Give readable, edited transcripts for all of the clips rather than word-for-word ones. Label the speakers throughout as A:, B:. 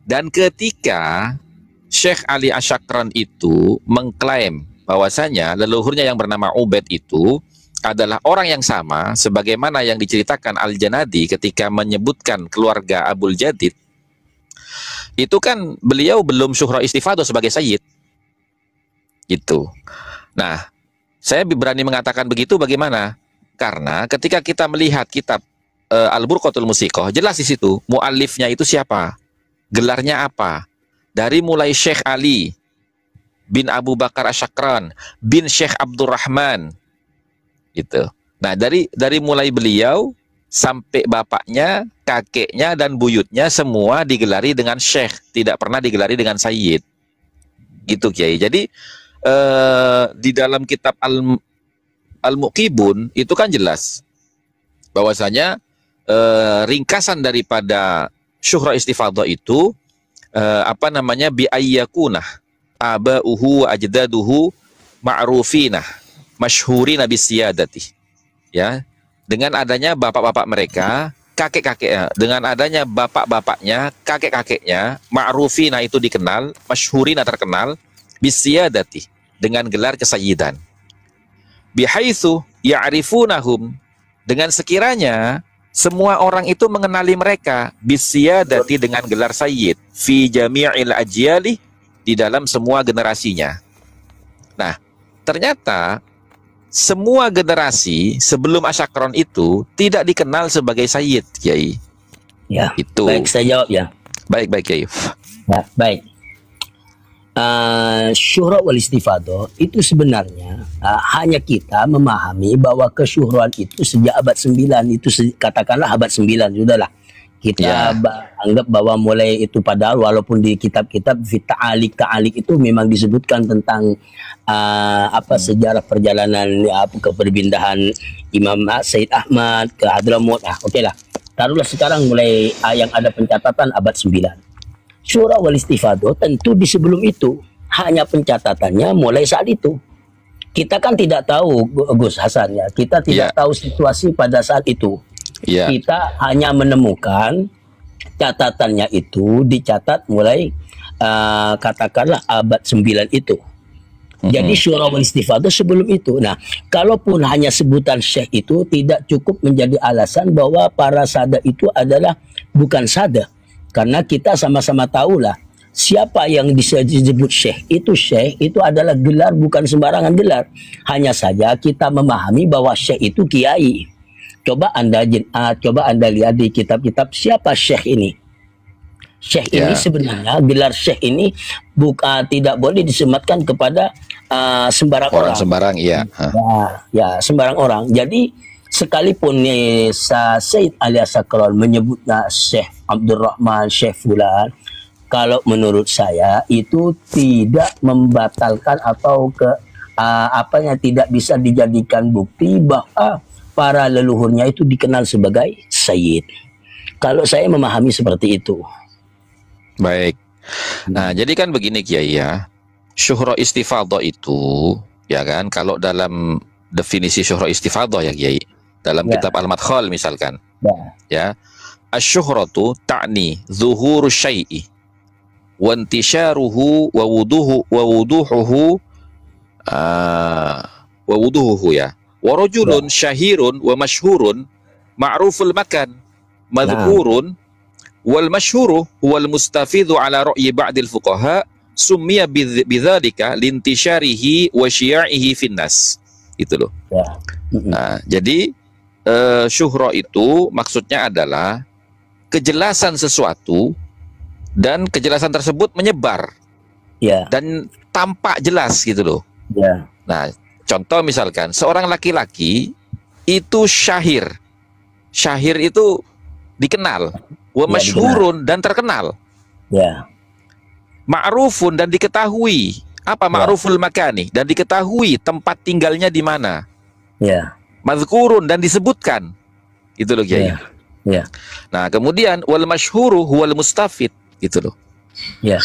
A: Dan ketika Syekh Ali Asyakran itu mengklaim bahwasanya leluhurnya yang bernama Ubaid itu adalah orang yang sama sebagaimana yang diceritakan Al-Janadi ketika menyebutkan keluarga Abul Jadid, itu kan beliau belum syuhra istifadah sebagai sayyid gitu. Nah, saya berani mengatakan begitu bagaimana? Karena ketika kita melihat kitab Al-Burqatul Musiqah, jelas di situ muallifnya itu siapa, gelarnya apa. Dari mulai Syekh Ali bin Abu Bakar Asyakran bin Syekh Abdurrahman gitu. Nah, dari mulai beliau sampai bapaknya, kakeknya dan buyutnya semua digelari dengan Syekh, tidak pernah digelari dengan Sayyid. Gitu Kiai. Jadi di dalam kitab Al-Muqibun itu kan jelas bahwasanya ringkasan daripada syuhra istifadah itu apa namanya, bi ayyakunah abauhu wa ajdaduhu ma'rufinah masyhurina bisiyadati, ya, dengan adanya bapak-bapak mereka, kakek-kakeknya, dengan adanya bapak-bapaknya, kakek-kakeknya, ma'rufina itu dikenal, masyhurina terkenal, bisiyadati dengan gelar kesayyidan, bihaitsu ya'rifunahum dengan sekiranya semua orang itu mengenali mereka, bisiyadati dengan gelar sayyid, fi jami'il ajyali di dalam semua generasinya. Nah, ternyata semua generasi sebelum Asyakron itu tidak dikenal sebagai sayyid, Kiai.
B: Ya,
A: itu.
B: Baik, saya jawab ya.
A: Baik, Kiai.
B: Ya, baik. Syuhra wal istifadah itu sebenarnya hanya kita memahami bahwa kesyuhran itu sejak abad 9 itu katakanlah abad 9 sudahlah. Kita anggap bahwa mulai itu, padahal walaupun di kitab-kitab ta'alik itu memang disebutkan tentang sejarah perjalanan keperpindahan Imam Said Ahmad ke Hadramut. Oke lah. Taruhlah sekarang mulai yang ada pencatatan abad 9. Syuhra wal istifadah tentu di sebelum itu, hanya pencatatannya mulai saat itu. Kita kan tidak tahu, Gus Hasan, ya, kita tidak tahu situasi pada saat itu. Kita hanya menemukan catatannya itu dicatat mulai katakanlah abad 9 itu. Jadi syuhra wal istifadah sebelum itu. Nah, kalaupun hanya sebutan syekh itu tidak cukup menjadi alasan bahwa para sada itu adalah bukan sada. Karena kita sama-sama tahulah siapa yang disebut syekh itu adalah gelar, bukan sembarangan gelar. Hanya saja kita memahami bahwa syekh itu kiai. Coba Anda lihat di kitab-kitab siapa syekh ini. Syekh ini sebenarnya gelar syekh ini tidak boleh disematkan kepada sembarang orang.
A: Sembarang,
B: sembarang orang. Jadi sekalipun Sayyid Ali Asyakran menyebutnya Syekh Abdurrahman, Syekh Fulan, kalau menurut saya itu tidak membatalkan atau tidak bisa dijadikan bukti bahwa para leluhurnya itu dikenal sebagai Sayyid. Kalau saya memahami seperti itu.
A: Baik. Nah, jadi kan begini Kiai ya. Syuhra istifadah itu, ya kan, kalau dalam definisi syuhra istifadah ya Kiai, dalam kitab Al-Madkhal misalkan, ya, asy-syuhratu ta'ni zuhuru syai'i wa intisyaruhu wa wuduhuhu ya, wa rajulun syahirun wa masyhurun ma'ruful makan madhkurun wal masyhuru wal mustafidhu ala ra'yi ba'dil fuqaha summiya bidzalika lintisyarihi wa syia'ihi finnas. Itu loh. Nah, jadi syuhra itu maksudnya adalah kejelasan sesuatu dan kejelasan tersebut menyebar dan tampak jelas gitu loh. Nah, contoh misalkan seorang laki-laki itu syahir itu dikenal, wa masyhurun dan terkenal, ma'rufun dan diketahui. Apa ma'ruful makani, dan diketahui tempat tinggalnya di mana. Mazkurun dan disebutkan. Itu loh Kiai. Nah, kemudian wal masyhuru huwal mustafid, gitu loh.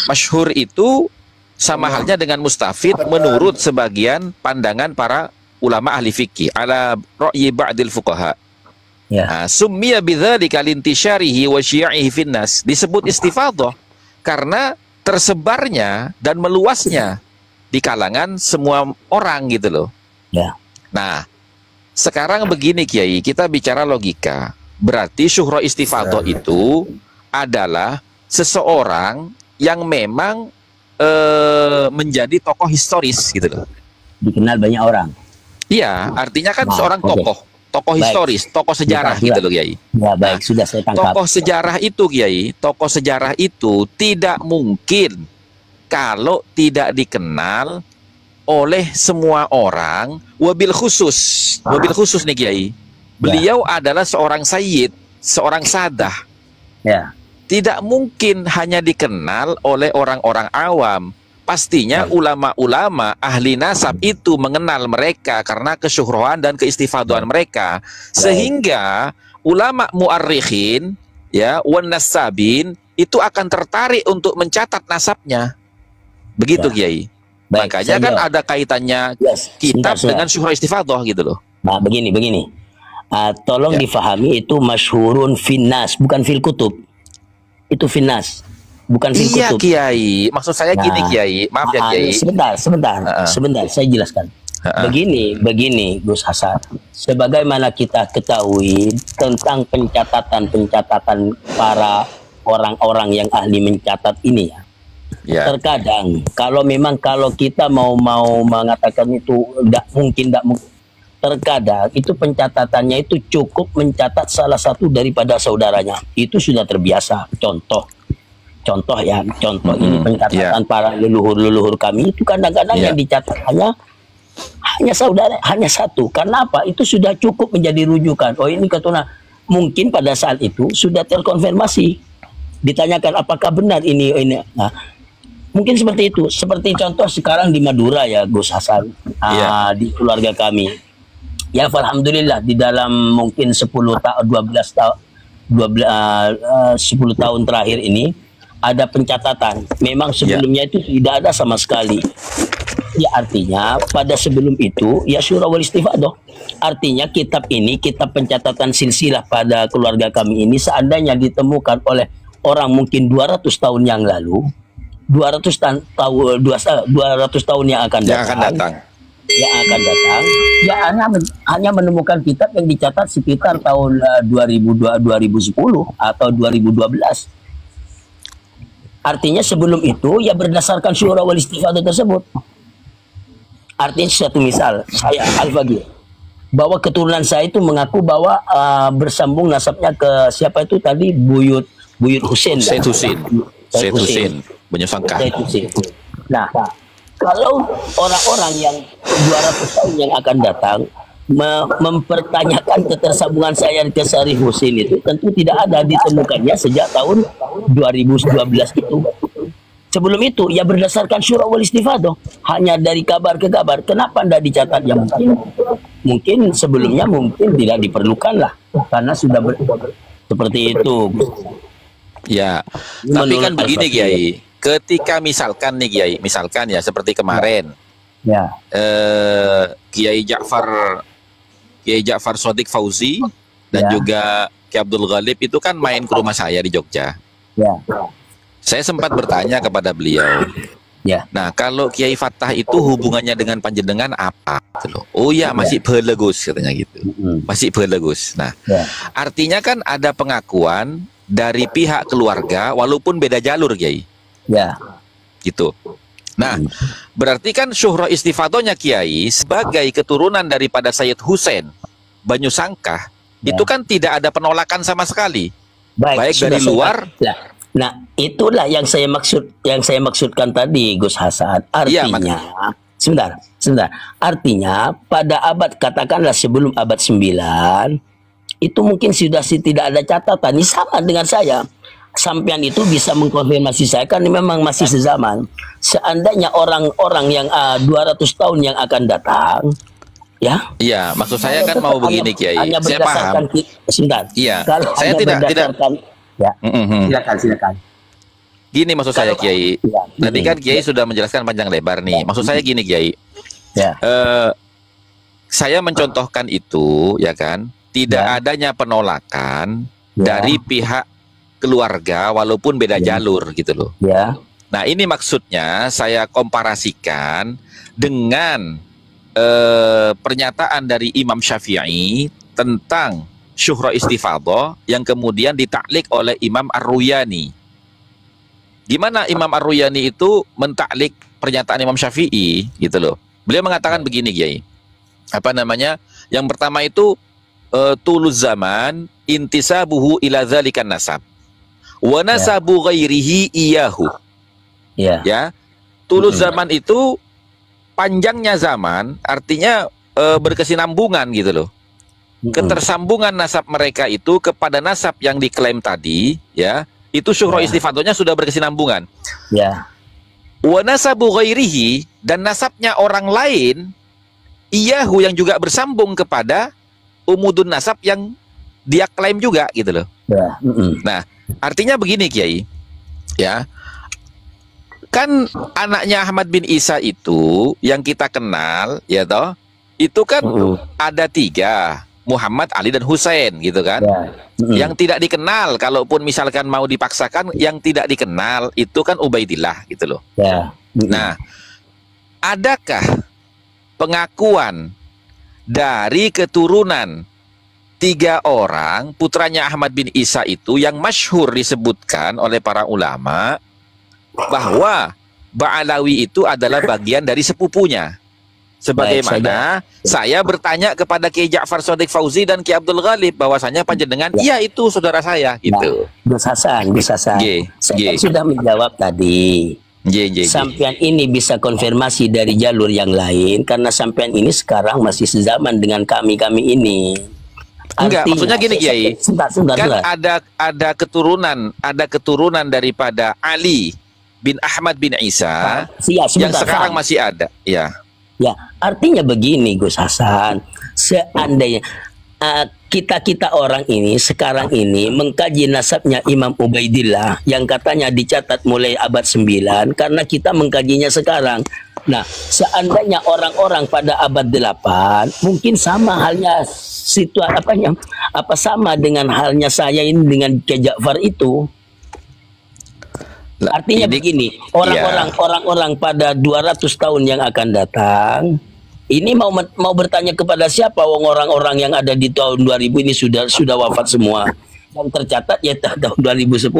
A: Masyhur itu sama halnya dengan mustafid menurut sebagian pandangan para ulama ahli fikih ala ra'yi ba'dil fuqaha. Summiya bidzalika lintisyarihi wa syia'ihi finnas. Disebut istifadah karena tersebarnya dan meluasnya di kalangan semua orang gitu loh.
B: Ya.
A: Nah, sekarang begini Kiai, kita bicara logika. Berarti syuhro istifadah itu adalah seseorang yang memang menjadi tokoh historis gitu loh.
B: Dikenal banyak orang.
A: Iya, artinya kan
B: Nah,
A: seorang
B: oke.
A: tokoh
B: Baik.
A: historis, tokoh sejarah
B: Sudah.
A: gitu loh Kiai.
B: Ya, baik, sudah saya tangkap.
A: Tokoh sejarah itu Kiai, tokoh sejarah itu tidak mungkin kalau tidak dikenal oleh semua orang, wabil khusus nih Kiai. Beliau adalah seorang sayyid, seorang sadah.
B: Ya.
A: Tidak mungkin hanya dikenal oleh orang-orang awam. Pastinya ulama-ulama ahli nasab itu mengenal mereka karena kesyuhrohan dan keistifadohan mereka. Sehingga ulama muarrikhin ya wan nasabin itu akan tertarik untuk mencatat nasabnya. Begitu Kiai.
B: Baik,
A: Makanya
B: saya
A: kan
B: jawab.
A: ada kaitannya
B: Yes,
A: kitab
B: sebentar,
A: dengan syuhro istifadah gitu loh.
B: Nah, begini. Tolong
A: Ya.
B: difahami itu masyhurun finnas, bukan fil kutub. Itu finnas, bukan fil
A: Iya
B: kutub.
A: Kiai, maksud saya gini
B: Nah,
A: Kiai, maaf ya Kiai.
B: Sebentar, saya jelaskan. Begini, Gus Hasan. Sebagaimana kita ketahui tentang pencatatan para orang-orang yang ahli mencatat ini ya.
A: Ya.
B: Terkadang kalau kita mau mengatakan itu tidak mungkin, terkadang itu pencatatannya itu cukup mencatat salah satu daripada saudaranya. Itu sudah terbiasa. Contoh ini pencatatan para leluhur kami itu kadang-kadang yang dicatat hanya saudara, hanya satu. Karena apa? Itu sudah cukup menjadi rujukan. Oh, ini keturunan. Mungkin pada saat itu sudah terkonfirmasi. Ditanyakan apakah benar ini. Nah, mungkin seperti itu. Seperti contoh sekarang di Madura ya, Gus Hasan. Di keluarga kami. Ya, alhamdulillah di dalam mungkin 10 tahun terakhir ini ada pencatatan. Memang sebelumnya itu tidak ada sama sekali. Ya, artinya pada sebelum itu ya syura wal istifadah. Artinya kitab pencatatan silsilah pada keluarga kami ini seandainya ditemukan oleh orang mungkin 200 tahun yang lalu, 200 tahun yang akan datang. Ya hanya menemukan kitab yang dicatat sekitar tahun 2010 atau 2012. Artinya sebelum itu ya berdasarkan syura wal istifadah tersebut. Artinya satu misal, saya Al-Faqih, bahwa keturunan saya itu mengaku bahwa bersambung nasabnya ke siapa itu tadi, Buyut Husain.
A: Said Husain menyusahkan.
B: Nah, kalau orang-orang yang 200 tahun yang akan datang mempertanyakan ketersambungan saya ke Syarif Husain itu tentu tidak ada ditemukannya sejak tahun 2012 itu. Sebelum itu ya berdasarkan syura wal istifadah, hanya dari kabar ke kabar. Kenapa tidak dicatat? Ya mungkin sebelumnya mungkin tidak diperlukan lah karena sudah seperti itu.
A: Ya, tapi kan begini Kiai, ketika misalkan ya seperti kemarin, Kiai Ja'far Shadiq Fauzi dan juga Kiai Abdul Ghalib itu kan main ke rumah saya di Jogja. Saya sempat bertanya kepada beliau. Nah, kalau Kiai Fattah itu hubungannya dengan panjenengan apa? Oh ya, masih belegus katanya gitu. Masih belegus. Nah, artinya kan ada pengakuan dari pihak keluarga walaupun beda jalur, Kiai. Gitu. Nah, berarti kan syuhro istifadahnya Kiai sebagai keturunan daripada Sayyid Husain Banyusangkah itu kan tidak ada penolakan sama sekali. Baik dari luar.
B: Nah, itulah yang saya maksudkan tadi, Gus Hasan. Artinya, sebentar. Artinya pada abad katakanlah sebelum abad 9 itu mungkin sudah tidak ada catatan. Ini sama dengan saya. Sampean itu bisa mengkonfirmasi saya kan memang masih sezaman. Seandainya orang-orang yang 200 tahun yang akan datang, ya.
A: Iya, maksud saya kan mau begini Kiai. Saya paham.
B: Sebentar.
A: Iya.
B: Kalau
A: saya tidak.
B: Ya. Silakan.
A: Gini maksud saya Kiai. Tadi kan Kiai sudah menjelaskan panjang lebar nih. Maksud saya gini Kiai. Saya mencontohkan itu ya kan, tidak adanya penolakan dari pihak keluarga walaupun beda jalur gitu loh.
B: Ya.
A: Nah, ini maksudnya saya komparasikan dengan pernyataan dari Imam Syafi'i tentang syuhra istifadhah yang kemudian ditaklik oleh Imam Ar-Ruyani. Gimana Imam Ar-Ruyani itu mentaklik pernyataan Imam Syafi'i gitu loh. Beliau mengatakan begini, Kiai. Apa namanya? Yang pertama itu tuluz zaman intisabuhu ila dzalikan nasab. Wa nasabu ghairihi iyahu. Ya. Tuluz zaman itu panjangnya zaman, artinya berkesinambungan gitu loh. Ketersambungan nasab mereka itu kepada nasab yang diklaim tadi, ya. Itu syuhra istifadhahnya sudah berkesinambungan.
B: Ya.
A: Wa nasabu ghairihi, dan nasabnya orang lain iyahu yang juga bersambung kepada umudun nasab yang dia klaim juga gitu loh.
B: Ya.
A: Nah, artinya begini Kiai. Ya. Kan anaknya Ahmad bin Isa itu yang kita kenal, ya toh, itu kan ada 3, Muhammad, Ali, dan Husain gitu kan. Yang tidak dikenal, kalaupun misalkan mau dipaksakan, yang tidak dikenal itu kan Ubaidillah gitu loh. Nah, adakah pengakuan dari keturunan 3 orang putranya Ahmad bin Isa itu yang masyhur disebutkan oleh para ulama bahwa Ba'alawi itu adalah bagian dari sepupunya? Sebagaimana saya bertanya kepada Kiai Ja'far Shadiq Fauzi dan Kiai Abdul Ghalib bahwasanya panjenengan, iya itu saudara saya gitu.
B: Gus Hasan. Saya sudah menjawab tadi. Sampean ini bisa konfirmasi dari jalur yang lain karena sampean ini sekarang masih sezaman dengan kami ini.
A: Enggak, maksudnya gini Kiai.
B: Sebentar.
A: Kan ada keturunan daripada Ali bin Ahmad bin Isa yang sekarang masih ada. Ya,
B: artinya begini Gus Hasan, seandainya kita orang ini sekarang ini mengkaji nasabnya Imam Ubaidillah yang katanya dicatat mulai abad 9 karena kita mengkajinya sekarang. Nah, seandainya orang-orang pada abad 8 mungkin sama halnya sama dengan halnya saya ini dengan Kiai Ja'far itu. Artinya begini, orang-orang pada 200 tahun yang akan datang, ini mau bertanya kepada siapa? Orang-orang yang ada di tahun 2000 ini sudah wafat semua. Yang tercatat ya tahun 2010.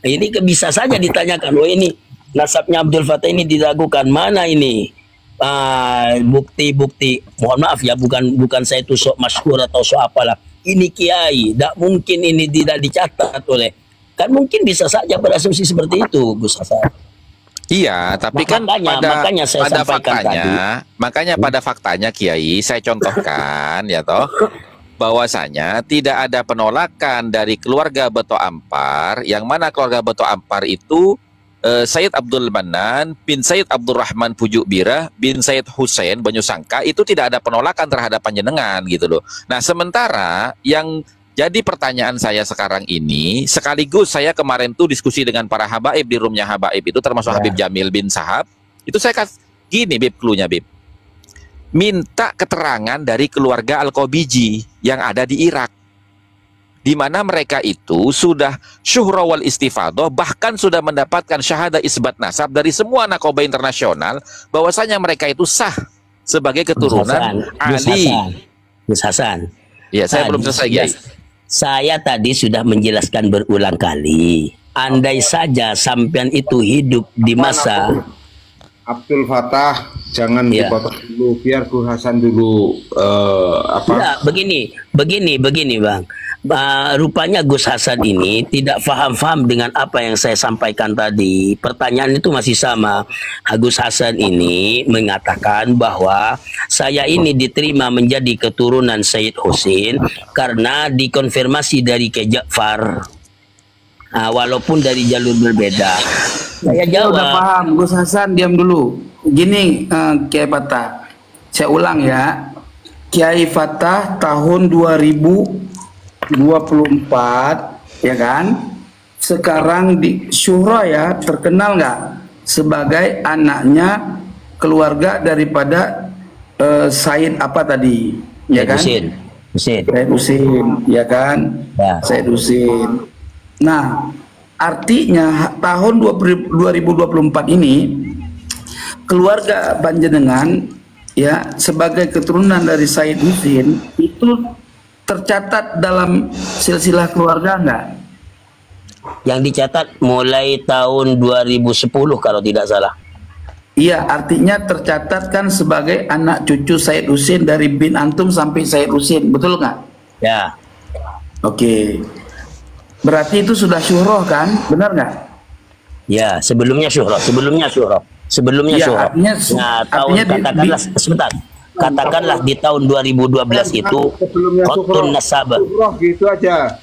B: Ini bisa saja ditanyakan, oh ini nasabnya Abdul Fattah ini diragukan, mana ini bukti-bukti? Mohon maaf ya, bukan saya itu sok masyhur atau sok apalah. Ini kiai, tidak mungkin ini tidak dicatat oleh. Kan mungkin bisa saja berasumsi seperti itu, Gus Hasan.
A: Iya, tapi kan pada faktanya Kiai, saya contohkan ya toh, bahwasanya tidak ada penolakan dari keluarga Beto Ampar, yang mana keluarga Beto Ampar itu Sayyid Abdul Manan bin Sayyid Abdurrahman Pujuk Birah bin Sayyid Husain Banyusangka, itu tidak ada penolakan terhadap panjenengan gitu loh. Nah, sementara yang jadi pertanyaan saya sekarang ini, sekaligus saya kemarin tuh diskusi dengan para habaib di roomnya habaib itu, termasuk Habib Jamil bin Sahab. Itu saya kasih gini Bib, cluenya Bib. Minta keterangan dari keluarga Al-Qabiji yang ada di Irak, di mana mereka itu sudah syuhra wal istifadhah, bahkan sudah mendapatkan syahadah isbat nasab dari semua nakoba internasional, bahwasanya mereka itu sah sebagai keturunan Ali.
B: Gus Hasan.
A: Ya, saya belum selesai guys.
B: Saya tadi sudah menjelaskan berulang kali. Andai saja sampean itu hidup di masa
C: Abdul Fattah, jangan dipotong dulu, biar Gus Hasan dulu
B: Ya, begini Bang. Rupanya Gus Hasan ini tidak faham dengan apa yang saya sampaikan tadi. Pertanyaan itu masih sama. Gus Hasan ini mengatakan bahwa saya ini diterima menjadi keturunan Sayyid Husain karena dikonfirmasi dari Kiai Ja'far. Walaupun dari jalur berbeda. Saya jawab.
D: Udah paham, Gus Hasan, diam dulu. Gini, Kiai Fattah, saya ulang ya. Kiai Fattah tahun 2024, ya kan? Sekarang di Syura ya, terkenal nggak sebagai anaknya keluarga daripada Said apa tadi, ya kan?
B: Husain.
D: Said Husain, ya kan?
B: Ya.
D: Said Husain. Nah, artinya tahun 2024 ini keluarga panjenengan ya sebagai keturunan dari Said Husin itu tercatat dalam silsilah keluarga enggak?
B: Yang dicatat mulai tahun 2010 kalau tidak salah.
D: Iya, artinya tercatat kan sebagai anak cucu Said Husin dari bin antum sampai Said Husin, betul nggak?
B: Ya.
D: Oke. Berarti itu sudah syuhroh kan? Benar nggak?
B: Ya, sebelumnya syuhroh.
D: Ya, artinya,
B: nah, tahun katakanlah sebentar. Katakanlah di tahun 2012 itu Khotun Nasabah.
C: Syuhroh gitu aja.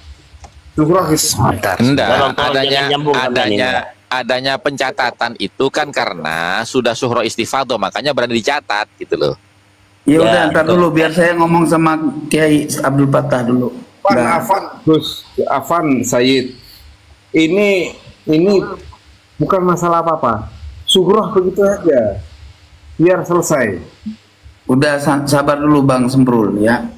C: Syuhroh gitu.
A: Enggak, adanya pencatatan itu kan karena sudah syuhroh istifadah, makanya berani dicatat gitu loh.
D: Ya udah, ntar dulu biar saya ngomong sama Kiai Abdul Fattah dulu.
C: Afan Gus, Afan Sayyid. Ini bukan masalah apa-apa. Syuhroh begitu aja. Biar selesai.
D: Udah sabar dulu Bang Semprul ya.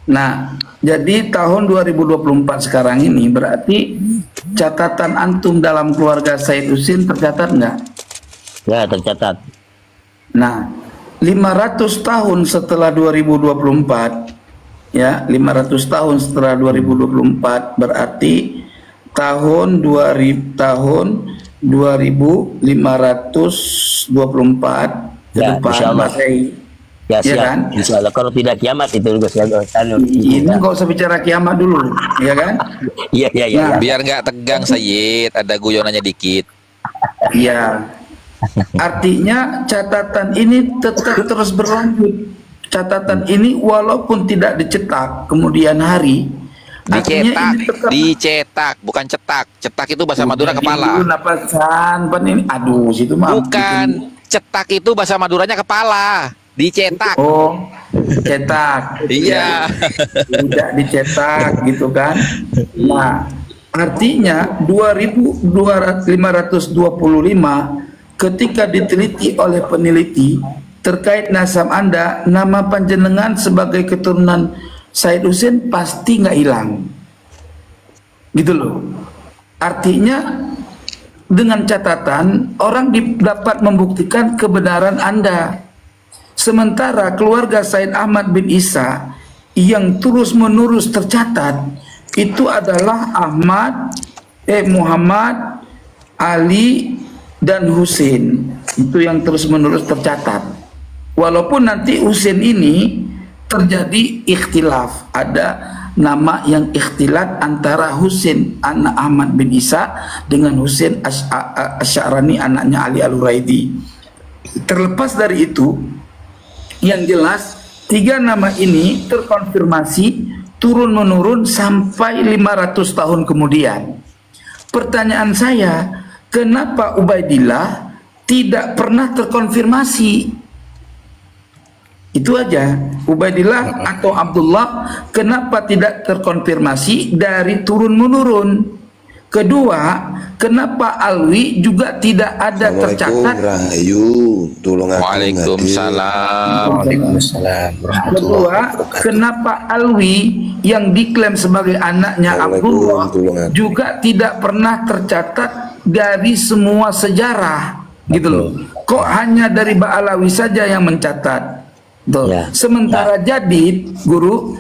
D: Nah, jadi tahun 2024 sekarang ini berarti catatan antum dalam keluarga Said Husin tercatat nggak?
B: Ya, tercatat.
D: Nah, 500 tahun setelah 2024 ya, 500 tahun setelah 2024 berarti tahun 2524 ke
B: ya,
D: depan Masehi.
B: Ya, siap.
D: Kan?
B: Insya Allah kalau tidak kiamat itu juga
D: ini nggak usah bicara kiamat dulu, ya kan?
B: Iya.
D: Nah,
A: biar nggak tegang Sayyid, ada guyonannya dikit.
D: Iya. Artinya catatan ini tetap terus berlanjut. Catatan ini walaupun tidak dicetak kemudian hari,
A: dicetak, bukan cetak. Cetak itu bahasa Madura kepala.
D: Ini, aduh, situ mah.
A: Bukan, cetak itu bahasa Maduranya kepala. Dicetak.
D: Oh, cetak.
A: Iya.
D: Tidak dicetak gitu kan. Nah, artinya 2525 ketika diteliti oleh peneliti terkait nasab Anda, nama panjenengan sebagai keturunan Said Husin pasti nggak hilang. Gitu loh. Artinya dengan catatan orang dapat membuktikan kebenaran Anda. Sementara keluarga Said Ahmad bin Isa yang terus-menerus tercatat itu adalah Muhammad, Ali, dan Husin. Itu yang terus-menerus tercatat. Walaupun nanti Husin ini terjadi ikhtilaf, ada nama yang ikhtilat antara Husin anak Ahmad bin Isa dengan Husin Asy'arani anaknya Ali Al-Huraidi. Terlepas dari itu, yang jelas tiga nama ini terkonfirmasi turun-menurun sampai 500 tahun kemudian. Pertanyaan saya, kenapa Ubaidillah tidak pernah terkonfirmasi? Itu aja. Ubaidillah atau Abdullah kenapa tidak terkonfirmasi dari turun-menurun? Kedua, kenapa Alwi juga tidak ada tercatat?
A: Waalaikumsalam.
D: Kedua, kenapa Alwi yang diklaim sebagai anaknya Abdullah juga tidak pernah tercatat dari semua sejarah, gitu loh? Kok hanya dari Ba'alawi saja yang mencatat? Ya. Sementara Jadid, guru,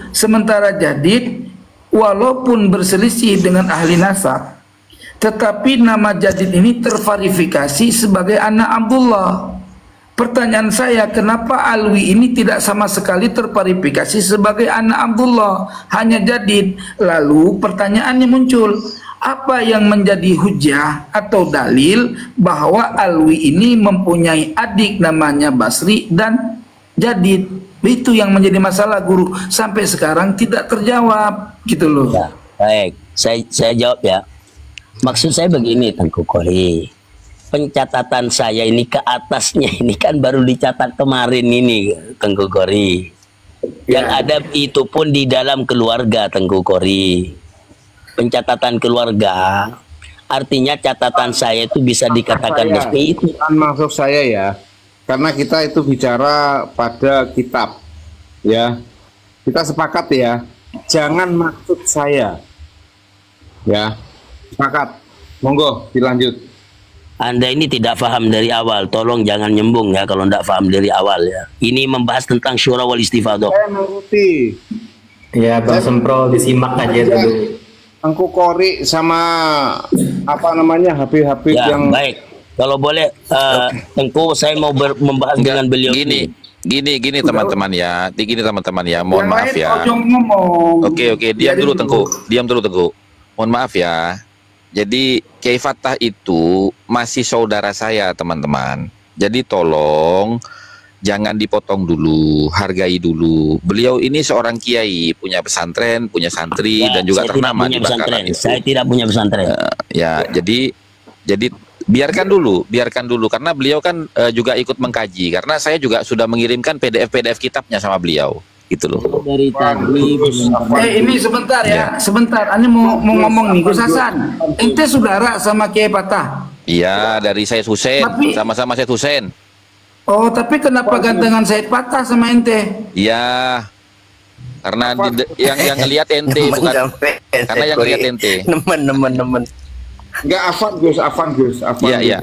D: walaupun berselisih dengan ahli nasab, tetapi nama Jadid ini terverifikasi sebagai anak Abdullah. Pertanyaan saya, kenapa Alwi ini tidak sama sekali terverifikasi sebagai anak Abdullah, hanya Jadid? Lalu pertanyaannya muncul, apa yang menjadi hujah atau dalil bahwa Alwi ini mempunyai adik namanya Basri dan Jadid? Itu yang menjadi masalah, guru, sampai sekarang tidak terjawab, gitu loh.
B: Ya, baik, saya jawab ya. Maksud saya begini, Tengku Qori, pencatatan saya ini ke atasnya ini kan baru dicatat kemarin ini, Tengku Qori. Yang ada itu pun di dalam keluarga, Tengku Qori. Pencatatan keluarga, artinya catatan saya itu bisa dikatakan seperti itu.
C: Maksud saya ya, karena kita itu bicara pada kitab, ya. Kita sepakat ya, jangan maksud saya, ya. Sepakat. Monggo dilanjut.
B: Anda ini tidak paham dari awal, tolong jangan nyembung ya kalau tidak paham dari awal ya. Ini membahas tentang syura wal istifadah.
C: Saya nuruti.
E: Ya, Bang Sempro disimak aja dulu.
C: Angku Kori sama apa namanya HP-HP
B: Ya,
C: yang
B: baik. Kalau boleh, Tengku, saya mau membahas dengan beliau.
A: Gini teman-teman ya, mohon
D: Yang
A: maaf
D: lain
A: ya.
D: ojo ngomong.
A: Oke, diam dulu Tengku. Mohon maaf ya. Jadi Kiai Fatah itu masih saudara saya teman-teman. Jadi tolong jangan dipotong dulu, hargai dulu. Beliau ini seorang kiai, punya pesantren, punya santri dan juga ternama di Bangkalan itu.
B: Saya tidak punya pesantren.
A: Ya, jadi biarkan dulu karena beliau kan juga ikut mengkaji, karena saya juga sudah mengirimkan PDF kitabnya sama beliau gitu loh.
B: Dari tadi
D: Ini sebentar ya, sebentar. Ane mau ngomong nih, Gus Hasan. Ente saudara sama Kiai Fatah?
A: Iya, dari Said Husain,
D: Tapi-
A: sama-sama Said Husain.
D: Oh, tapi kenapa gantengan Said Fatah sama ente?
A: Iya. Karena yang ngelihat ente bukan, karena yang ngelihat ente.
E: Nemen.
C: enggak Afan Gus.
A: Iya.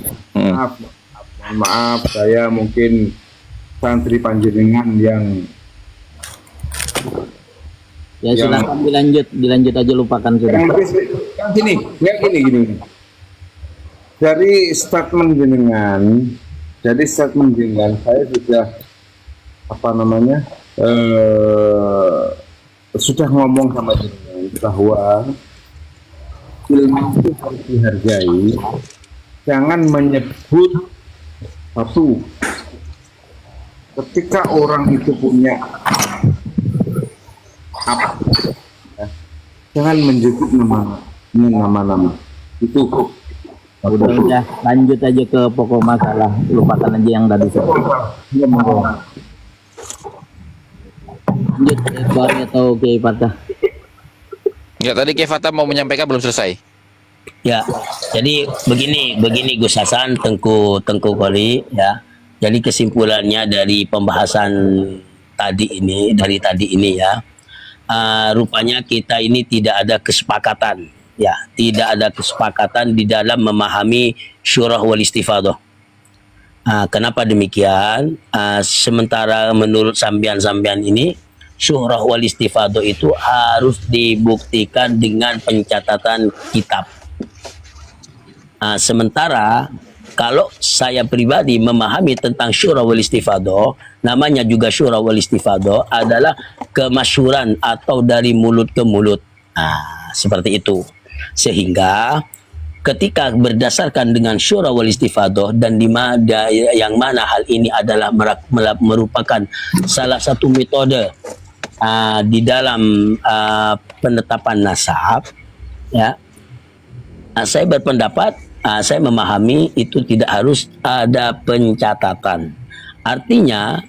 C: Maaf, saya mungkin santri panjenengan yang
F: Ya silakan dilanjut aja, lupakan sudah.
C: yang gini. Dari statement jenengan, saya sudah apa namanya sudah ngomong sama jenengan bahwa ilmu itu harus dihargai, jangan menyebut satu. Ketika orang itu punya apa, ya, jangan menyebut nama-nama itu.
F: Udah lanjut aja ke pokok masalah, lupakan aja yang tadi lanjut Bang atau Kiai Fatah.
A: Ya, tadi Kiai Fatah mau menyampaikan belum selesai.
B: Ya, jadi begini Gus Hasan, Tengku Kori ya. Jadi kesimpulannya dari pembahasan tadi ini ya, rupanya kita ini tidak ada kesepakatan ya, tidak ada kesepakatan di dalam memahami syurah wal istifadah. Kenapa demikian? Sementara menurut sambian ini syurah wal istifadah itu harus dibuktikan dengan pencatatan kitab. Sementara kalau saya pribadi memahami tentang syura wal istifadah, namanya juga syura wal istifadah adalah kemasyhuran atau dari mulut ke mulut. Seperti itu. Sehingga ketika berdasarkan dengan syura wal istifadah dan yang mana hal ini adalah merupakan salah satu metode di dalam penetapan nasab, ya, saya berpendapat, saya memahami itu tidak harus ada pencatatan. Artinya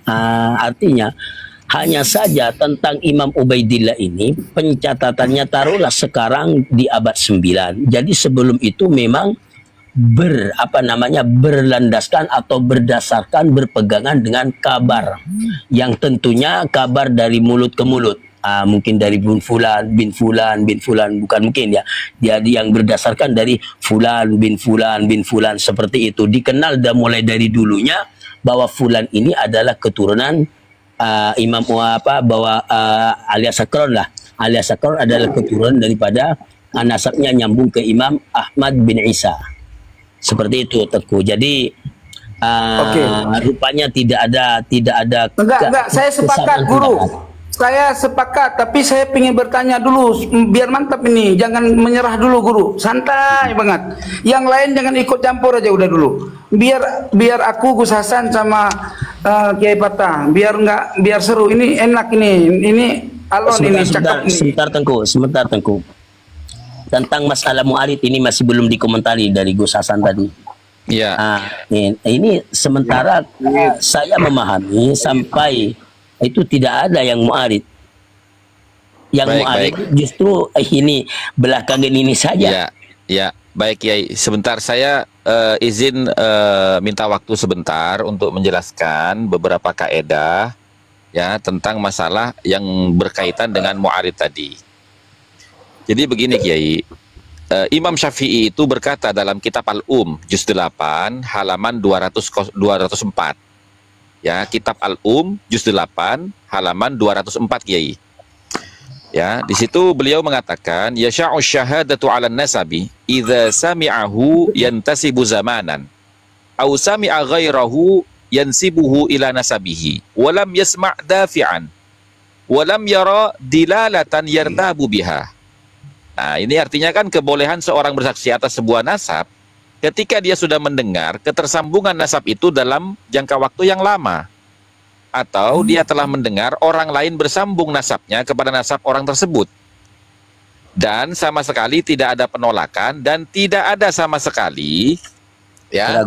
B: hanya saja tentang Imam Ubaidillah ini pencatatannya taruhlah sekarang di abad 9. Jadi sebelum itu memang berlandaskan atau berdasarkan berpegangan dengan kabar yang tentunya kabar dari mulut ke mulut. Mungkin dari bin fulan, bukan mungkin ya. Jadi yang berdasarkan dari fulan bin fulan seperti itu. Dikenal mulai dari dulunya bahwa fulan ini adalah keturunan Imam bahwa alias Sakron lah. Alias Sakron adalah keturunan daripada nasabnya nyambung ke Imam Ahmad bin Isa. Seperti itu Teguh. Jadi rupanya tidak ada
D: Enggak, saya sepakat guru. Saya sepakat, tapi saya ingin bertanya dulu biar mantap ini. Jangan menyerah dulu guru, santai banget. Yang lain jangan ikut campur aja udah dulu. Biar aku Gus Hasan sama Kiai Fatah, biar seru. Ini enak ini alon ini cakep.
B: Sebentar Tengku. Tentang masalah mu'arid ini masih belum dikomentari dari Gus Hasan tadi.
A: Iya.
B: Ini sementara saya memahami sampai itu tidak ada yang mu'arid. Yang mu'arid justru ini belakangan ini saja.
A: Ya, baik Kiai. Sebentar saya izin minta waktu sebentar untuk menjelaskan beberapa kaedah ya tentang masalah yang berkaitan dengan mu'arid tadi. Jadi begini Kiai, Imam Syafi'i itu berkata dalam kitab Al-Juz 8 halaman 204. Ya, kitab Juz 8 halaman 204, Kiai. Ya, di situ beliau mengatakan yasha'u syahadatu 'alan nasabi idza sami'ahu yantasibu zamanan aw sami'a ghairahu yansibuhu ila nasabihi wa lam yasma' dafi'an wa lam yara dilalatan yartabu biha. Nah, ini artinya kan kebolehan seorang bersaksi atas sebuah nasab ketika dia sudah mendengar ketersambungan nasab itu dalam jangka waktu yang lama, atau dia telah mendengar orang lain bersambung nasabnya kepada nasab orang tersebut, dan sama sekali tidak ada penolakan dan tidak ada sama sekali ya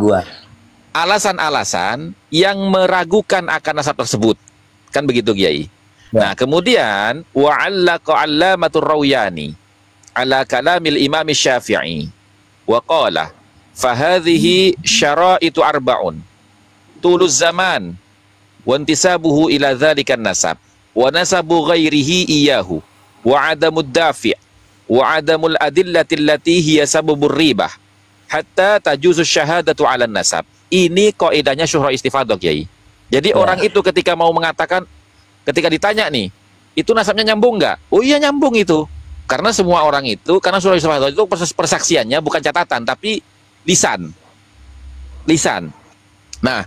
A: alasan-alasan yang meragukan akan nasab tersebut, kan begitu, Kiai. Nah, kemudian wa'allaqa 'allamatur Rawiyani ala kalamil Imam Syafi'i wa qala fahadhihi syara'itu arba'un tuluz zaman wa intisabuhu ila dzalikan nasab wa nasabu ghairihi iyahu wa adamud dafi' wa adamul adillati allati hiya sababur ribah hatta tajuzu syahadatu 'alan nasab. Ini kaidahnya syuhra istifadah, Kiai. Jadi orang itu ketika mau mengatakan, ketika ditanya nih, itu nasabnya nyambung nggak? Oh iya, nyambung itu. Karena semua orang itu, karena syuhra istifadah itu persaksiannya bukan catatan tapi lisan. Nah,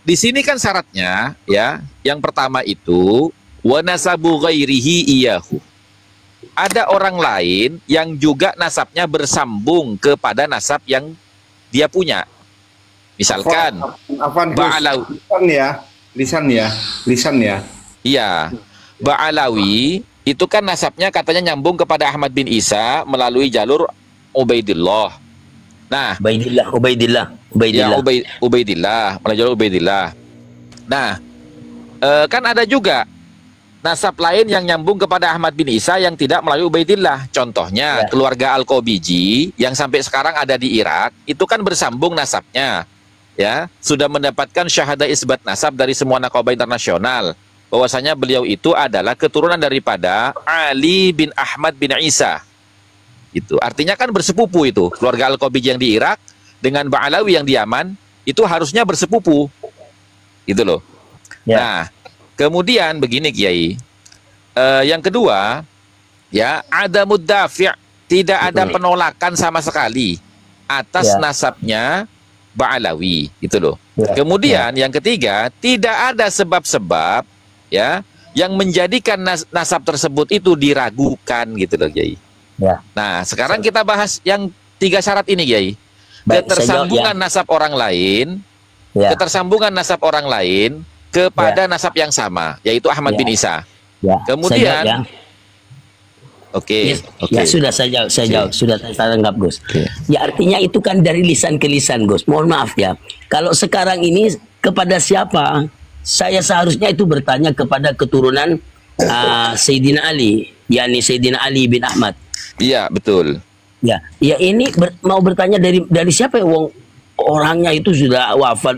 A: di sini kan syaratnya ya, yang pertama itu wa nasabu ghairihi iyahu. Ada orang lain yang juga nasabnya bersambung kepada nasab yang dia punya. Misalkan lisan ya. Iya. Ba'alawi itu kan nasabnya katanya nyambung kepada Ahmad bin Isa melalui jalur Ubaidillah. Nah, Ubaidillah. Ya, Ubaidillah, melalui jalur Ubaidillah. Nah, kan ada juga nasab lain yang nyambung kepada Ahmad bin Isa yang tidak melalui Ubaidillah. Contohnya keluarga Al-Qabiji yang sampai sekarang ada di Irak, itu kan bersambung nasabnya. Ya, sudah mendapatkan syahadah isbat nasab dari semua naqabah internasional bahwasanya beliau itu adalah keturunan daripada Ali bin Ahmad bin Isa. Itu artinya kan bersepupu, itu keluarga Al-Qabiji yang di Irak dengan Ba'alawi yang di Yaman itu harusnya bersepupu. Gitu loh. Nah, kemudian begini, Kiai. Yang kedua, ya, ada muddafi', tidak ada penolakan sama sekali atas nasabnya Ba'alawi, gitu loh. Kemudian yang ketiga, tidak ada sebab-sebab ya yang menjadikan nasab tersebut itu diragukan, gitu loh, Kiai. Nah, sekarang kita bahas yang 3 syarat ini, Kiai. Ketersambungan nasab orang lain, ketersambungan nasab orang lain kepada nasab yang sama, yaitu Ahmad bin Isa. Kemudian
B: Ya sudah saya jawab, sudah saya tanggap, Gus. Ya, artinya itu kan dari lisan ke lisan, Gus. Mohon maaf ya. Kalau sekarang ini kepada siapa? Saya seharusnya itu bertanya kepada keturunan Sayyidina Ali, yakni Sayyidina Ali bin Ahmad.
A: Iya, betul.
B: Ya ini mau bertanya dari siapa ya, wong orangnya itu sudah wafat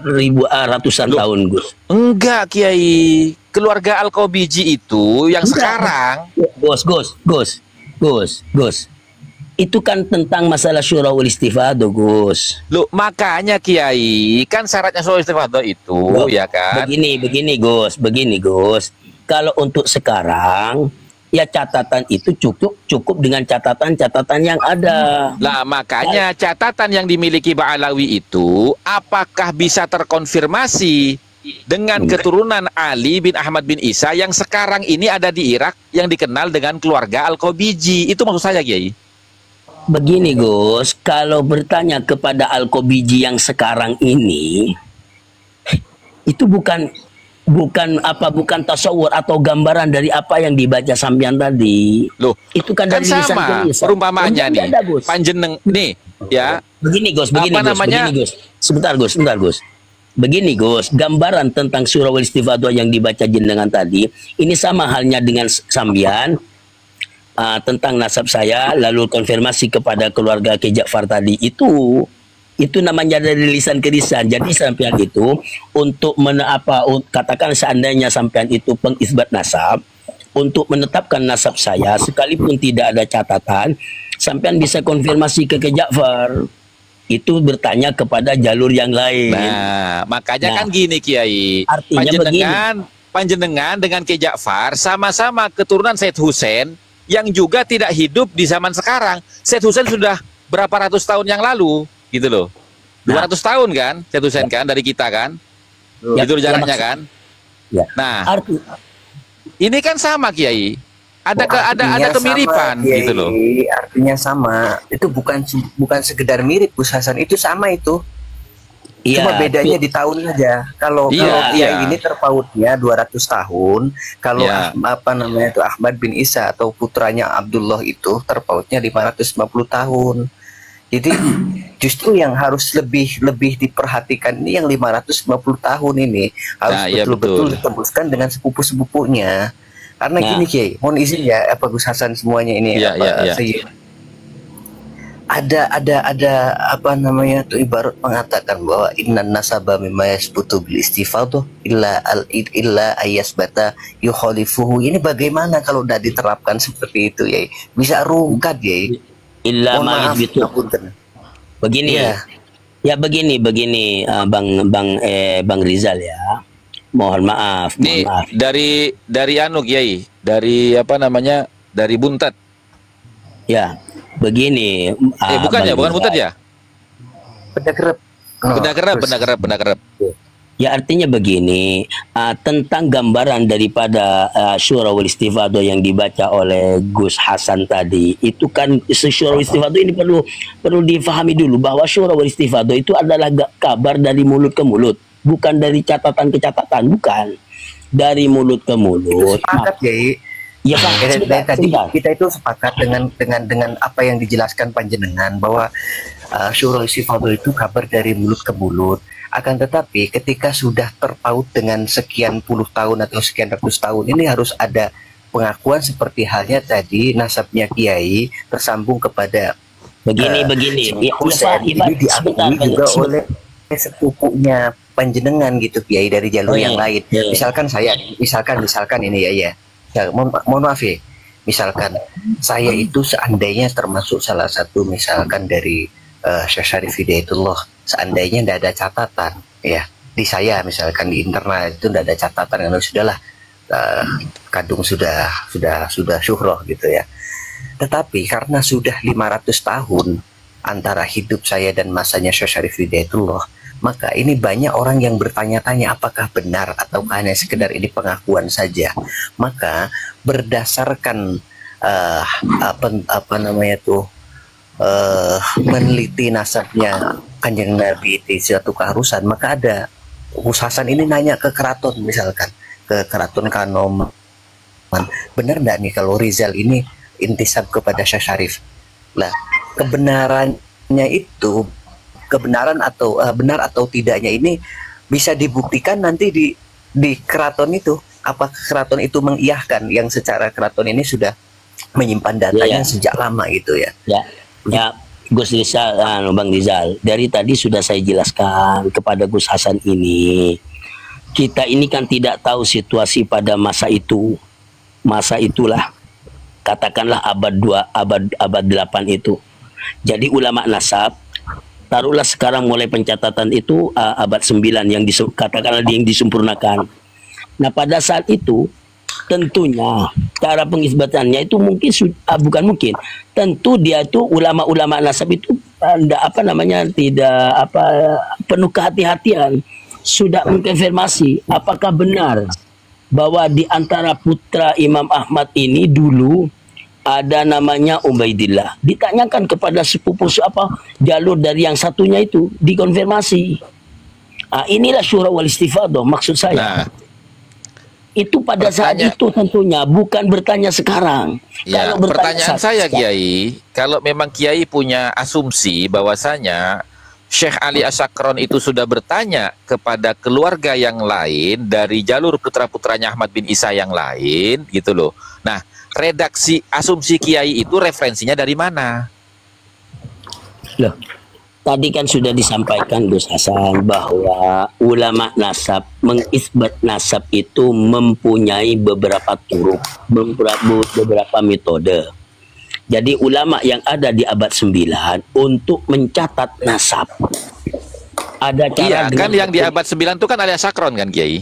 B: ratusan tahun, Gus.
A: Enggak, Kiai. Keluarga Al-Qabiji itu yang sekarang. Gus. Itu kan tentang masalah syura wal istifadah, Gus. Loh, makanya Kiai, kan syaratnya syura wal istifadah itu, ya kan?
B: Begini, Gus. Kalau untuk sekarang, ya catatan itu cukup dengan catatan yang ada.
A: Lah, makanya catatan yang dimiliki Ba'alawi itu apakah bisa terkonfirmasi dengan keturunan Ali bin Ahmad bin Isa yang sekarang ini ada di Irak yang dikenal dengan keluarga Al-Qabiji? Itu maksud saya, Kiai.
B: Begini, Gus, kalau bertanya kepada Al-Qabiji yang sekarang ini, itu bukan tasawur atau gambaran dari apa yang dibaca sampean tadi.
A: Loh,
B: itu kan dari
A: sama perumpamanya nih. Panjeneng nih, ya.
B: Begini, Gus. Sebentar, Gus. Begini, Gus, gambaran tentang surah wal istifadah yang dibaca jenengan tadi, ini sama halnya dengan sambian tentang nasab saya, lalu konfirmasi kepada keluarga Ki Ja'far tadi, itu namanya dari lisan ke lisan. Jadi sampean itu untuk katakan seandainya sampean itu pengisbat nasab, untuk menetapkan nasab saya, sekalipun tidak ada catatan, sampean bisa konfirmasi ke Ja'far. Itu bertanya kepada jalur yang lain.
A: Nah, makanya kan gini Kiai.
B: Artinya
A: Panjenengan dengan Ki Ja'far sama-sama keturunan Said Hussein yang juga tidak hidup di zaman sekarang. Said Hussein sudah berapa ratus tahun yang lalu, gitu loh. 200 tahun kan, Said Hussein kan dari kita kan. Itu jaraknya kan.
B: Ya.
A: Nah, ini kan sama Kiai. Ada kemiripan
G: sama,
A: gitu loh.
G: Artinya sama. Itu bukan sekedar mirip Gus Hasan, itu sama itu. Cuma bedanya di tahun saja. Kalau Kiai ini terpautnya 200 tahun, kalau Ahmad bin Isa atau putranya Abdullah itu terpautnya 550 tahun. Jadi justru yang harus lebih diperhatikan ini yang 550 tahun ini harus betul-betul ditembuskan dengan sepupu-sepupunya. Karena gini Kiai, mohon izin ya Gus Hasan semuanya ini ada apa namanya tuh ibarat mengatakan bahwa innan nasaba mimma yasbutu bil istifadhah illa ayasbata yukhalifuhu. Ini bagaimana kalau tidak diterapkan seperti itu ya? Bisa rungkat ya.
B: Illa ma yasbutu. Begini begini Bang Rizal ya. Mohon maaf.
A: Dari anu Kiai, dari apa namanya? Dari Buntat.
B: Ya, begini.
A: Bukan Buntat ya? Benda kerep.
B: Ya, artinya begini, tentang gambaran daripada Syura wal Istifadah yang dibaca oleh Gus Hasan tadi, itu kan Syura wal Istifadah ini perlu difahami dulu bahwa Syura wal Istifadah itu adalah kabar dari mulut ke mulut. Bukan dari catatan ke catatan, bukan dari mulut ke mulut.
G: Sepakat ya Pak. Tadi kita itu sepakat dengan apa yang dijelaskan panjenengan bahwa Syura Istifadah itu kabar dari mulut ke mulut. Akan tetapi ketika sudah terpaut dengan sekian puluh tahun atau sekian ratus tahun, ini harus ada pengakuan seperti halnya tadi nasabnya Kiai tersambung kepada
B: begini.
G: Ini diakui juga oleh sepupunya panjenengan gitu Kiai dari jalur yang lain. Misalkan ini ya. Mohon maaf ya. Misalkan saya itu seandainya termasuk salah satu misalkan dari Syekh Syarif Hidayatullah, seandainya tidak ada catatan ya di saya misalkan di internal itu tidak ada catatan, karena sudahlah kadung sudah syuhroh gitu ya. Tetapi karena sudah 500 tahun antara hidup saya dan masanya Syekh Syarif Hidayatullah, maka ini banyak orang yang bertanya-tanya apakah benar atau hanya sekedar ini pengakuan saja. Maka berdasarkan meneliti nasabnya Kanjeng Nabi di suatu keharusan, maka ada Gus Hasan ini nanya ke keraton, misalkan ke keraton Kanoman, benar enggak nih kalau Rizal ini intisab kepada Syekh Syarif? Lah, kebenarannya itu, kebenaran atau benar atau tidaknya ini bisa dibuktikan nanti di keraton itu. Apa keraton itu mengiyahkan yang secara keraton ini sudah menyimpan datanya sejak lama gitu ya.
B: Ya, Gus Rizal, Bang Rizal, dari tadi sudah saya jelaskan kepada Gus Hasan ini. Kita ini kan tidak tahu situasi pada masa itu. Masa itulah, katakanlah abad 8 itu. Jadi ulama nasab, taruhlah sekarang mulai pencatatan itu abad 9 yang katakanlah yang disempurnakan. Nah, pada saat itu tentunya cara pengisbatannya itu tentu dia itu ulama-ulama nasab itu tidak penuh kehati-hatian, sudah mengkonfirmasi apakah benar bahwa di antara putra Imam Ahmad ini dulu ada namanya Ubaidillah. Ditanyakan kepada sepupu jalur dari yang satunya itu, dikonfirmasi. Inilah Syura wal Istifadah maksud saya. Itu pada saat itu tentunya, bukan bertanya sekarang.
A: Ya, kalau pertanyaan saya Kiai, kalau memang Kiai punya asumsi bahwasanya Syekh Ali Asyakron itu sudah bertanya kepada keluarga yang lain dari jalur putra-putranya Ahmad bin Isa yang lain gitu loh. Nah, redaksi asumsi Kiai itu referensinya dari mana?
B: Loh, Tadi kan sudah disampaikan Gus Hasan bahwa ulama nasab mengisbat nasab itu mempunyai beberapa turuk, beberapa metode. Jadi ulama yang ada di abad 9 untuk mencatat nasab ada cara.
A: Iya, kan yang di abad 9 itu kan alias sakron kan, Kiai?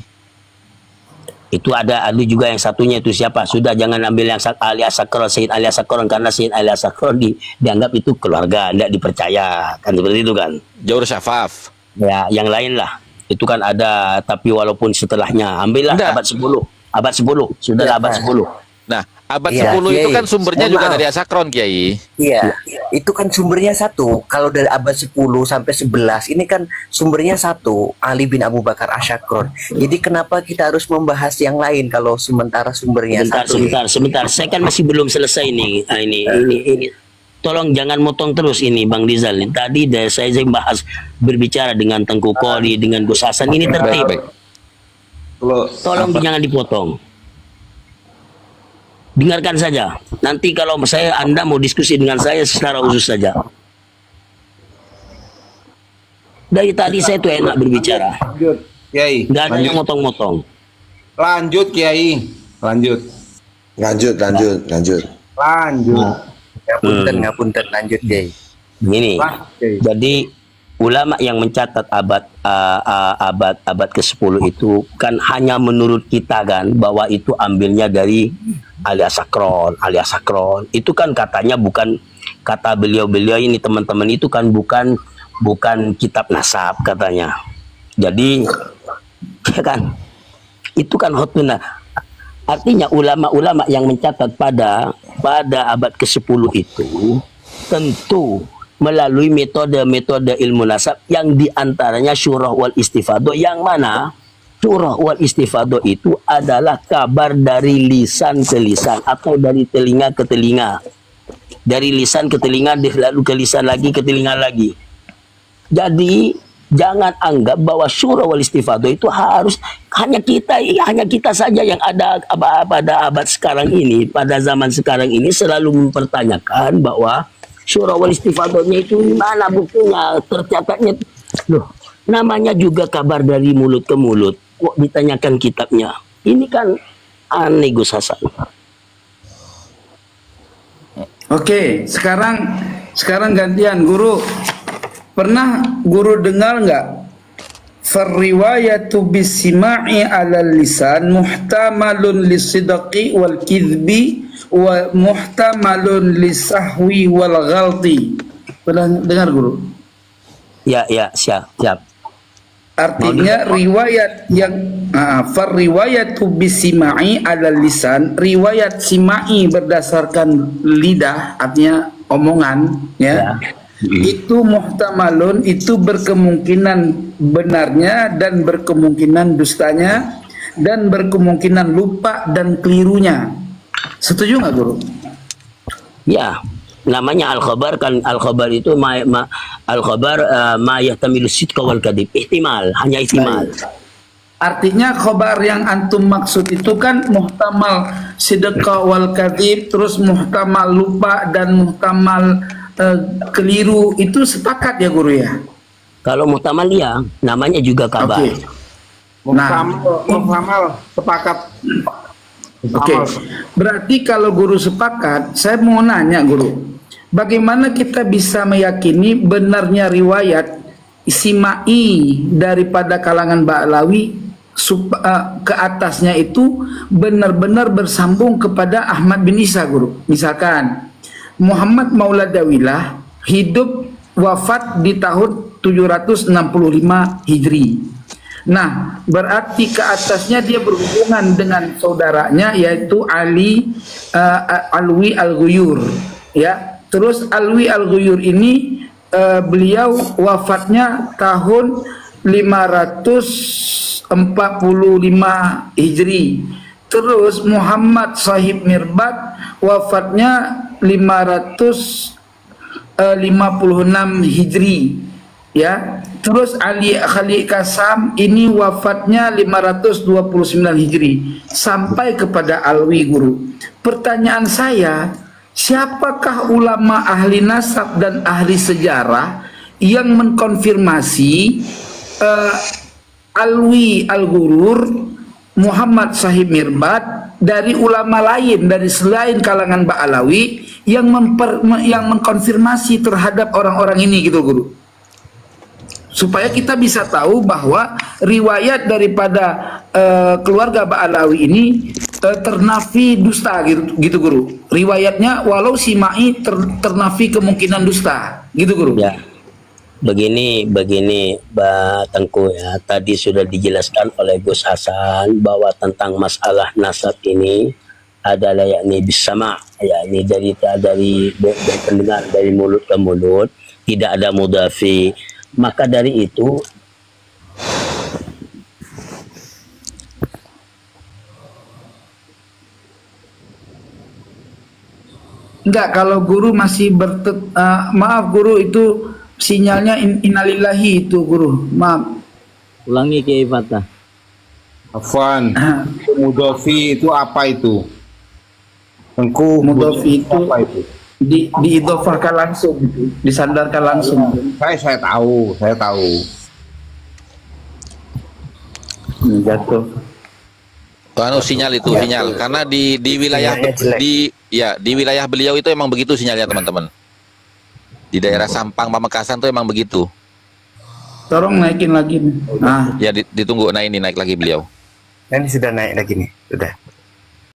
B: Itu ada juga yang satunya itu siapa? Sudah, jangan ambil yang alias sakron, Sayyid alias sakron, karena Sayyid alias sakron dianggap itu keluarga, tidak dipercaya, kan seperti itu kan.
A: Jaur Syafaf.
B: Ya, yang lain lah. Itu kan ada, tapi walaupun setelahnya ambillah abad 10. Abad 10, sudah
G: Ya,
B: abad 10.
A: Nah, abad
G: Iya,
A: 10 itu
G: Kiai.
A: kan sumbernya
G: Mohon
A: juga
G: maaf.
A: dari asakron, Kiai.
G: Iya, itu kan sumbernya satu. Kalau dari abad 10 sampai 11 ini kan sumbernya satu, Ali bin Abu Bakar Asyakron. Jadi kenapa kita harus membahas yang lain kalau sementara sumbernya satu?
B: Sebentar. Saya kan masih belum selesai nih. Ini. Tolong jangan motong terus ini Bang Rizal. Tadi saya bahas berbicara dengan Tengku Koli, dengan Gus Hasan, ini tertib.
A: Baik.
B: Tolong jangan dipotong. Dengarkan saja. Nanti kalau Anda mau diskusi dengan saya secara khusus saja. Dari tadi saya tuh enak berbicara.
C: Lanjut, Kiai.
B: Nggak ada yang motong-motong.
C: Lanjut, Kiai. Lanjut.
H: Lanjut.
G: Ngapunten, lanjut deh.
B: Begini.
C: Kiai.
B: Jadi ulama yang mencatat abad ke-10 itu kan hanya menurut kita kan bahwa itu ambilnya dari alias sakron. Itu kan katanya bukan, kata beliau ini teman-teman itu kan bukan kitab nasab katanya. Jadi ya kan itu kan hotuna. Artinya ulama-ulama yang mencatat pada abad ke-10 itu tentu melalui metode ilmu nasab yang diantaranya syurah wal istifadah, yang mana syurah wal istifadah itu adalah kabar dari lisan ke lisan atau dari telinga ke telinga, dari lisan ke telinga lalu ke lisan lagi ke telinga lagi. Jadi jangan anggap bahwa syurah wal istifadah itu harus hanya kita saja yang ada pada abad sekarang ini, pada zaman sekarang ini selalu mempertanyakan bahwa syurah wal istifadahnya itu mana buktinya, tercatatnya. Loh, namanya juga kabar dari mulut ke mulut, kok ditanyakan kitabnya? Ini kan aneh Gus Hasan.
D: Oke, sekarang gantian guru. Pernah guru dengar nggak? Farriwayatu bisima'i ala lisan muhtamalun lisidqi wal kidbi wa muhtamalun lisahwi wal ghalti. Pernah dengar guru?
B: Ya, siap.
D: Artinya riwayat yang farriwayatu bisima'i ala lisan, riwayat sima'i berdasarkan lidah, artinya omongan, ya. Itu muhtamalun, itu berkemungkinan benarnya dan berkemungkinan dustanya dan berkemungkinan lupa dan kelirunya. Setuju nggak guru?
B: Ya, namanya al-khabar kan, al-khabar itu al-khabar ma yahtamilu sidqa wal kadhib, ihtimal, hanya ihtimal.
D: Artinya khobar yang antum maksud itu kan muhtamal sidqa wal kadhib, terus muhtamal lupa dan muhtamal keliru, itu sepakat ya guru ya?
B: Kalau muhtamal ya, namanya juga kabar.
D: Oke.
C: Muhtamal sepakat.
D: Oke. Berarti kalau guru sepakat, saya mau nanya guru, bagaimana kita bisa meyakini benarnya riwayat Sima'i daripada kalangan Ba'lawi ke atasnya itu benar-benar bersambung kepada Ahmad bin Isa guru? Misalkan Muhammad Mauladawilah hidup wafat di tahun 765 Hijri. Nah, berarti ke atasnya dia berhubungan dengan saudaranya yaitu Alwi Al-Ghuyur, ya. Terus Alwi Al-Ghuyur ini beliau wafatnya tahun 545 Hijri. Terus Muhammad Sahib Mirbat wafatnya 556 Hijri, ya. Terus Ali Khalid Kasam ini wafatnya 529 Hijri sampai kepada Alwi guru. Pertanyaan saya, siapakah ulama ahli nasab dan ahli sejarah yang mengkonfirmasi Alwi Al-Ghurur, Muhammad Sahib Mirbat, dari ulama lain dari selain kalangan Ba'alawi yang mengkonfirmasi terhadap orang-orang ini gitu Guru, supaya kita bisa tahu bahwa riwayat daripada keluarga Ba'alawi ini ternafi dusta gitu Guru. Riwayatnya walau si Ma'i ternafi kemungkinan dusta gitu Guru.
B: Ya. Begini Mbak Tengku ya, tadi sudah dijelaskan oleh Gus Hasan bahwa tentang masalah nasab ini adalah yakni bisama, yakni dari pendengar dari mulut ke mulut, tidak ada mudhafi. Maka dari itu
D: enggak, kalau Guru masih maaf Guru, itu sinyalnya innalillahi itu Guru, maaf.
F: Ulangi Kiai Fatah.
C: Afwan, mudhofi itu apa itu? Tengku,
D: Mudhofi itu
C: apa itu?
D: diidhofahkan langsung, disandarkan langsung.
C: Saya tahu.
D: Jatuh.
A: Sinyal itu sinyal, karena di wilayah di wilayah beliau itu emang begitu sinyalnya teman-teman. Di daerah Sampang Pamekasan tuh emang begitu.
D: Tolong naikin lagi nih.
A: Ya ditunggu, nah ini naik lagi beliau.
G: Ini sudah naik lagi nih, sudah.